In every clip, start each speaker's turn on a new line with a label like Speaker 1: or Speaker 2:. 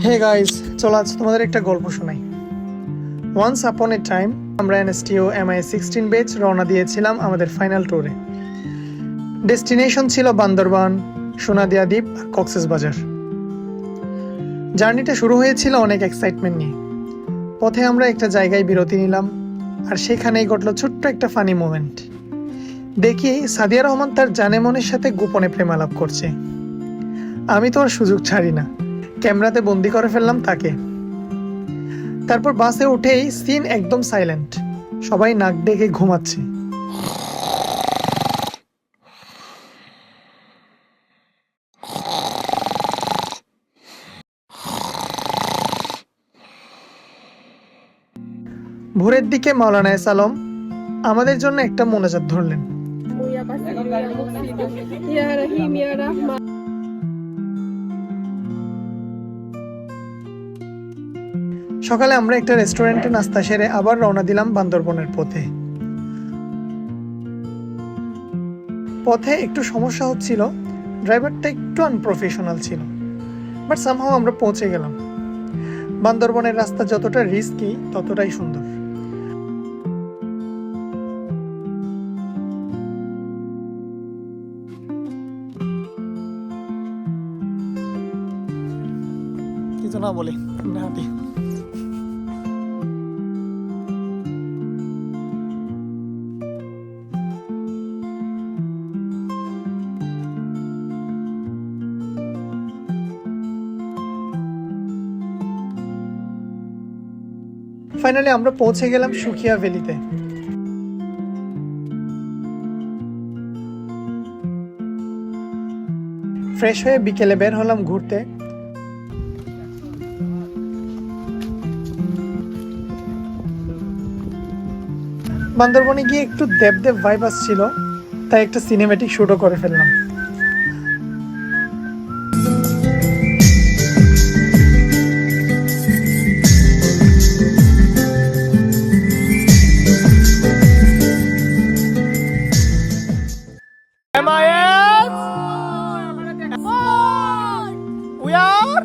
Speaker 1: Hey guys, চলো আজ তোমাদের একটা গল্প শোনাই। ওয়ান্স আপন এ টাইম আমরা এনএসটিও MI16 ব্যাচ রওনা দিয়েছিলাম আমাদের ফাইনাল ট্যুরে। ডেস্টিনেশন ছিল বান্দরবান, সোনাদিয়া দ্বীপ আর কক্সবাজার। জার্নিটা শুরু হয়েছিল অনেক এক্সাইটমেন্ট নিয়ে। পথে আমরা একটা জায়গায় বিরতি নিলাম, আর সেখানেই ঘটলো ছোট্ট একটা ফানি মোমেন্ট। দেখি সাদিয়া রহমান তার জানেমনের সাথে গোপনে প্রেমালাপ করছে। আমি তো আর সুযোগ ছাড়ি না, ক্যামেরাতে বন্দি করে ফেললাম তাকে। তারপর বাসে উঠেই সিন একদম সাইলেন্ট, সবাই নাক ডেকে ঘুমাচ্ছে। ভোরের দিকে মাওলানা এস আলম আমাদের জন্য একটা মোনাজাত ধরলেন। সকালে আমরা একটা রেস্টুরেন্টে নাস্তা সেরে আবার রওনা দিলাম বান্দরবনের পথে। পথে একটু সমস্যা হচ্ছিল, ড্রাইভারটা একটু আনপ্রফেশনাল ছিল, বাট সামহাও আমরা পৌঁছে গেলাম। বান্দরবনের রাস্তা যতটা রিস্কি ততটাই সুন্দর। কিছু না বলি হাঁটি। ফাইনালি আমরা পৌঁছে গেলাম সুখিয়া ভ্যালিতে। ফ্রেশ হয়ে বিকেলে বের হলাম ঘুরতে। বান্দরবনে গিয়ে একটু দেবদেব ভাইব আসছিল, তাই একটা সিনেমেটিক শুটও করে ফেললাম। We are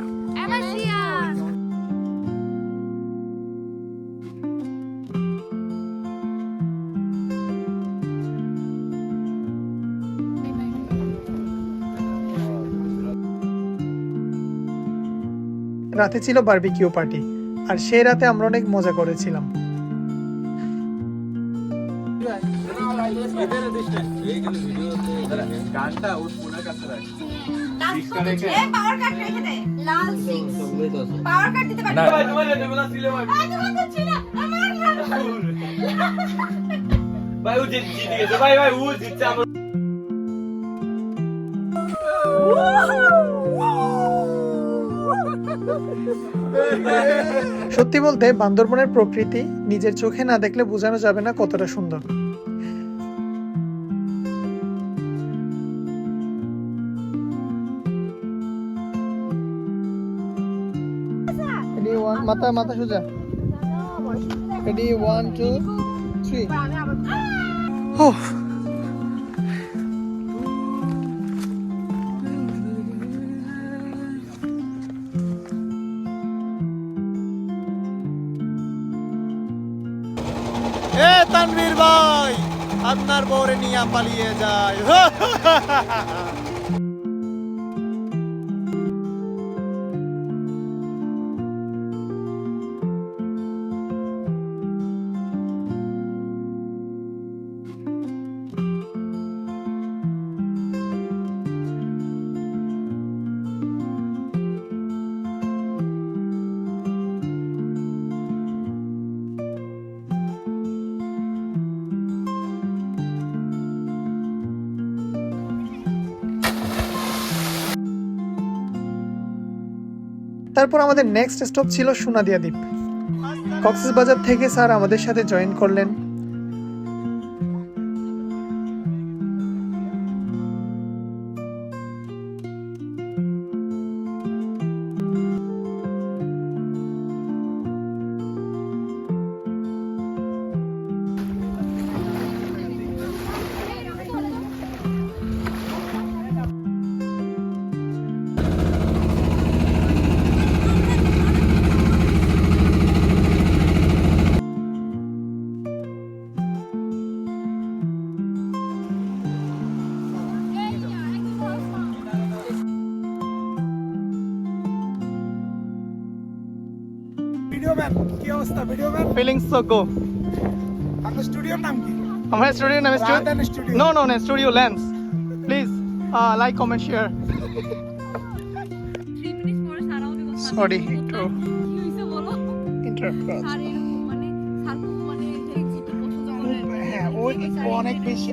Speaker 1: রাতে ছিল বারবিকিউ পার্টি, আর সেই রাতে আমরা অনেক মজা করেছিলাম। সত্যি বলতে বান্দরবনের প্রকৃতি নিজের চোখে না দেখলে বোঝানো যাবে না কতটা সুন্দর। মাথা মাথা সোজা। রেডি 1 2 3। তানভীর ভাই আপনার বউরে নিয়ে পালিয়ে যায়। তারপর আমাদের নেক্সট স্টপ ছিল সোনাদিয়া দ্বীপ। কক্সবাজার থেকে স্যার আমাদের সাথে জয়েন করলেন।
Speaker 2: ভিডিও ম্যান কি অবস্থা video man
Speaker 1: feeling so go
Speaker 2: আপনার স্টুডিওর নাম কি
Speaker 1: আমার স্টুডিও নাম
Speaker 2: Radhan studio
Speaker 1: no studio lens please like comment share
Speaker 3: 3 minute পরে সারা হবে কথা
Speaker 1: সরি একটু
Speaker 3: কি হইছে বলো
Speaker 1: ইন্টারাপ্ট করা
Speaker 3: স্যার এরকম মানে স্যার খুব মানে এই কত পছন্দ করে
Speaker 1: হ্যাঁ ওই অনেক বেশি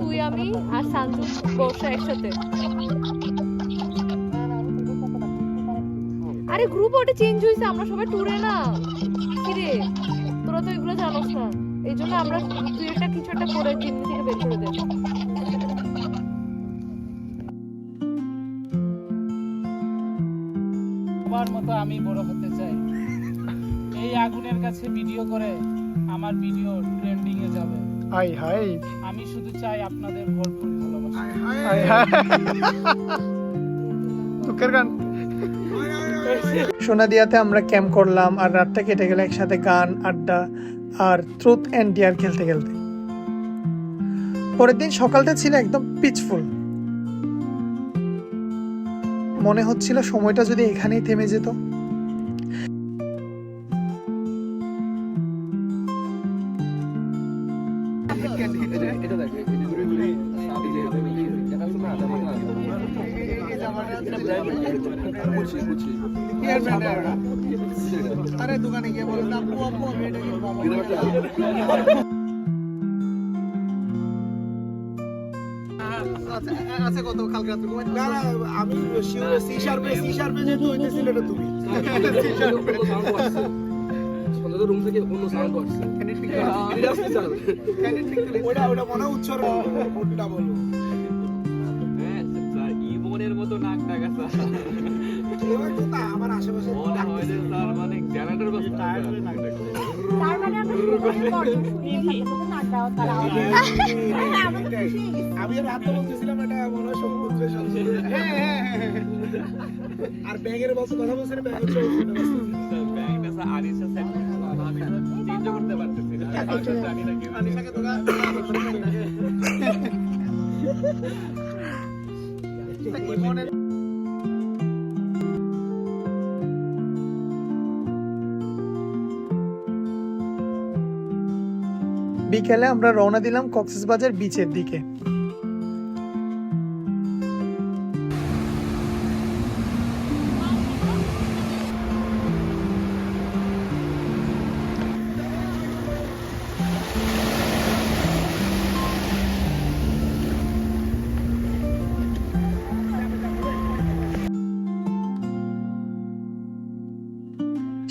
Speaker 3: তুই আমি আর সানজু বসে একসাথে আরে গ্রুপ ওটা চেঞ্জ হইছে আমরা সবাই ট্যুরে না কি রে তোরা তো এগুলো জানোস না এইজন্য আমরা তুই একটা কিছু একটা করে জিম থেকে বের করে দে
Speaker 4: আমার মতো আমি বড় হতে চাই এই আগুনের কাছে ভিডিও করে আমার ভিডিও ট্রেন্ডিং এ যাবে
Speaker 1: হাই হাই
Speaker 4: আমি শুধু চাই আপনাদের ভরপুর ভালোবাসা
Speaker 1: হাই হাই দুঃখের গান সোনাদিয়াতে আমরা ক্যাম্প করলাম আর রাতটা কেটে গেল একসাথে গান আড্ডা আর ট্রুথ অ্যান্ড ডিয়ার খেলতে খেলতে পরের দিন সকালটা ছিল একদম পিচফুল মনে হচ্ছিল সময়টা যদি এখানেই থেমে যেত আরে দোকানে গিয়ে বলে আপু আপু আমি এটা কিনবো আচ্ছা কত কালকে রাতে ঘুমাই
Speaker 2: না না আমি সি শার্পে যেহেতু হইতেছিল এটা তুমি
Speaker 5: রুম থেকে অন্য সাউন্ড আসছে
Speaker 2: ওটা মনে উচ্চার ওটা বলবো
Speaker 5: ইমনের মতো নাক ডাকাছা
Speaker 2: এবার তো তা আমার আশেপাশে
Speaker 5: স্যার মানে জেনারেটর বাস টায়ার হয়ে নাক ডাকছে
Speaker 3: তার মানে আমরা
Speaker 2: আমি আর রাতে বলতেছিলাম এটা মনে হয় সমুদ্রের সাথে আর ব্যাগের বলছে কথা বলছে ব্যাগের
Speaker 5: ব্যাংকটা স্যার আরিসা সেট আমি চেঞ্জ করতে পারতেছি না জানি না কি
Speaker 2: আনিশাকে তো
Speaker 1: বিকেলে আমরা রওনা দিলাম কক্সবাজার বিচের দিকে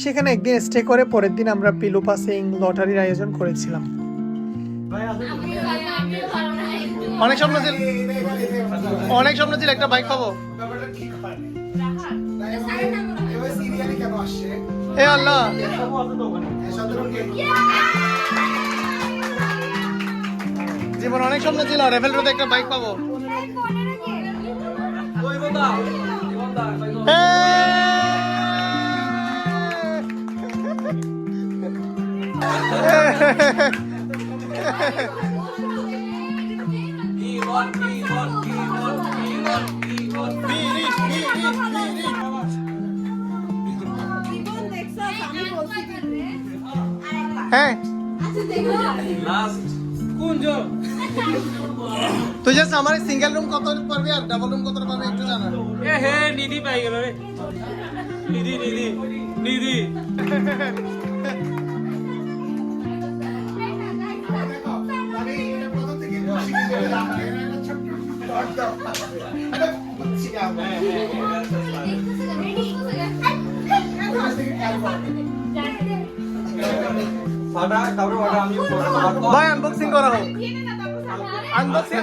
Speaker 1: সেখানে একদিন স্টে করে পরের দিন আমরা পিলু পাসিং লটারির আয়োজন করেছিলাম অনেক স্বপ্ন ছিল একটা বাইক পাবো এ আল্লাহ জীবন অনেক স্বপ্ন ছিল রেভেল রোডে একটা বাইক পাবো হ্যাঁ তুই জাস্ট আমার সিঙ্গেল রুম কত পারবি আর ডাবল রুম কত পারবি একটু জানা
Speaker 4: এ হে নিধি পাই গেল রে নিধি নিধি নিধি
Speaker 1: ভাই আনবক্সিং করা হোক আনবক্সিং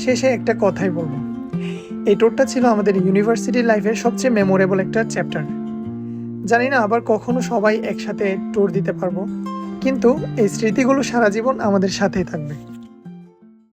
Speaker 1: শেষে একটা কথাই বলবো, এই ট্যুরটা ছিল আমাদের ইউনিভার্সিটি লাইফের সবচেয়ে মেমোরেবল একটা চ্যাপ্টার। জানি না আবার কখনো সবাই একসাথে ট্যুর দিতে পারবো, কিন্তু এই স্মৃতিগুলো সারা জীবন আমাদের সাথেই থাকবে।